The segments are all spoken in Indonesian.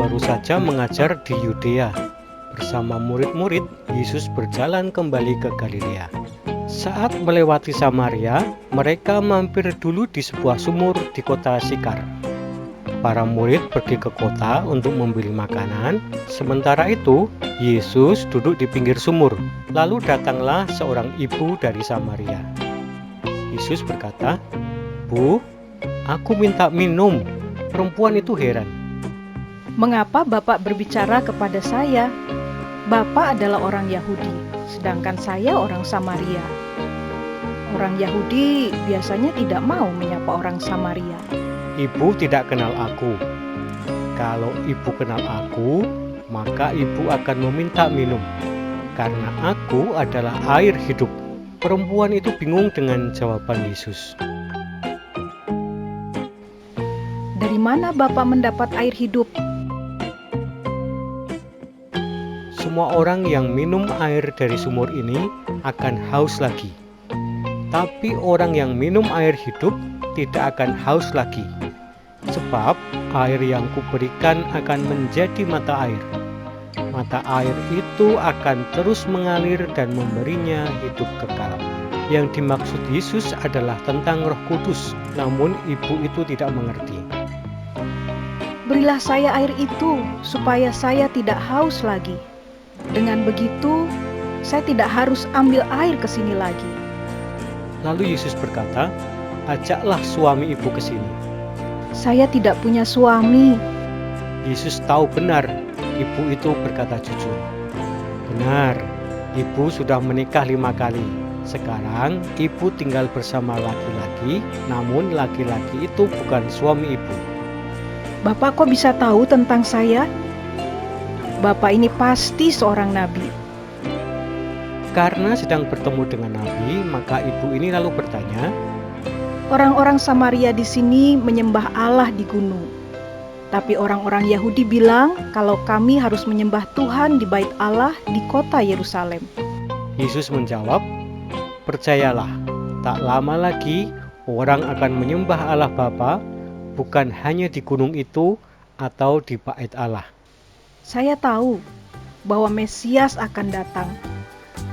baru saja mengajar di Yudea. Bersama murid-murid, Yesus berjalan kembali ke Galilea. Saat melewati Samaria, mereka mampir dulu di sebuah sumur di kota Sikar. Para murid pergi ke kota untuk membeli makanan. Sementara itu, Yesus duduk di pinggir sumur. Lalu datanglah seorang ibu dari Samaria. Yesus berkata, "Bu, aku minta minum." Perempuan itu heran. Mengapa Bapak berbicara kepada saya? Bapak adalah orang Yahudi, sedangkan saya orang Samaria. Orang Yahudi biasanya tidak mau menyapa orang Samaria. Ibu tidak kenal aku. Kalau ibu kenal aku, maka ibu akan meminta minum, karena aku adalah air hidup. Perempuan itu bingung dengan jawaban Yesus. Dari mana Bapak mendapat air hidup? Semua orang yang minum air dari sumur ini akan haus lagi. Tapi orang yang minum air hidup tidak akan haus lagi. Sebab air yang kuberikan akan menjadi mata air. Mata air itu akan terus mengalir dan memberinya hidup kekal. Yang dimaksud Yesus adalah tentang Roh Kudus, namun ibu itu tidak mengerti. Berilah saya air itu, supaya saya tidak haus lagi. Dengan begitu, saya tidak harus ambil air ke sini lagi. Lalu Yesus berkata, "Ajaklah suami ibu ke sini." Saya tidak punya suami. Yesus tahu benar ibu itu berkata jujur. Benar, ibu sudah menikah 5 kali. Sekarang ibu tinggal bersama laki-laki, namun laki-laki itu bukan suami ibu. Bapak kok bisa tahu tentang saya? Bapak ini pasti seorang nabi. Karena sedang bertemu dengan nabi, maka ibu ini lalu bertanya, Orang-orang Samaria di sini menyembah Allah di gunung. Tapi orang-orang Yahudi bilang kalau kami harus menyembah Tuhan di bait Allah di kota Yerusalem. Yesus menjawab, "Percayalah, tak lama lagi orang akan menyembah Allah Bapa, bukan hanya di gunung itu atau di bait Allah." Saya tahu bahwa Mesias akan datang.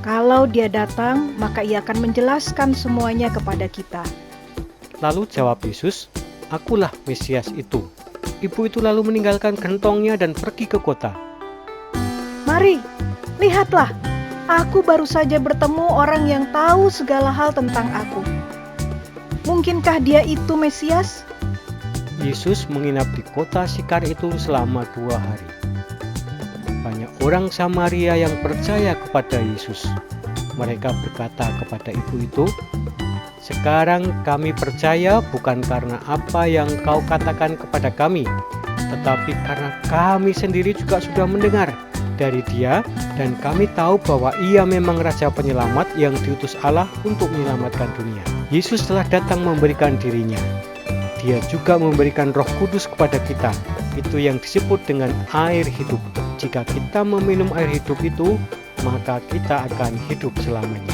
Kalau dia datang, maka ia akan menjelaskan semuanya kepada kita. Lalu jawab Yesus, "Akulah Mesias itu." Ibu itu lalu meninggalkan gentongnya dan pergi ke kota. Mari, lihatlah, aku baru saja bertemu orang yang tahu segala hal tentang aku. Mungkinkah dia itu Mesias? Yesus menginap di kota Sikar itu selama 2 hari. Banyak orang Samaria yang percaya kepada Yesus. Mereka berkata kepada ibu itu, "Sekarang kami percaya bukan karena apa yang kau katakan kepada kami, tetapi karena kami sendiri juga sudah mendengar dari dia, dan kami tahu bahwa ia memang Raja Penyelamat yang diutus Allah untuk menyelamatkan dunia." Yesus telah datang memberikan dirinya. Dia juga memberikan Roh Kudus kepada kita. Itu yang disebut dengan air hidup. Jika kita meminum air hidup itu, maka kita akan hidup selamanya.